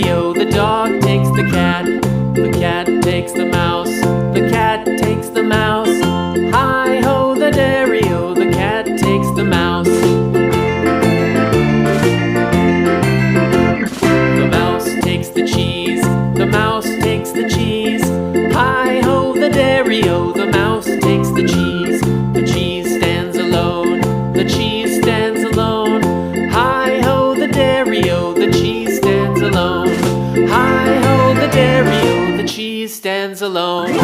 dairy-o, the dog takes the cat takes the mouse, the cat takes the mouse. Hi-ho, the dairy-o, the cat takes the mouse. The mouse takes the cheese, the mouse takes the cheese. Hi-ho, the dairy-o, the mouse takes the cheese. The cheese stands alone, the cheese stands alone. Hi-ho, the dairy-o, the cheese stands alone. Hi-ho, the dairy-o, the cheese stands alone.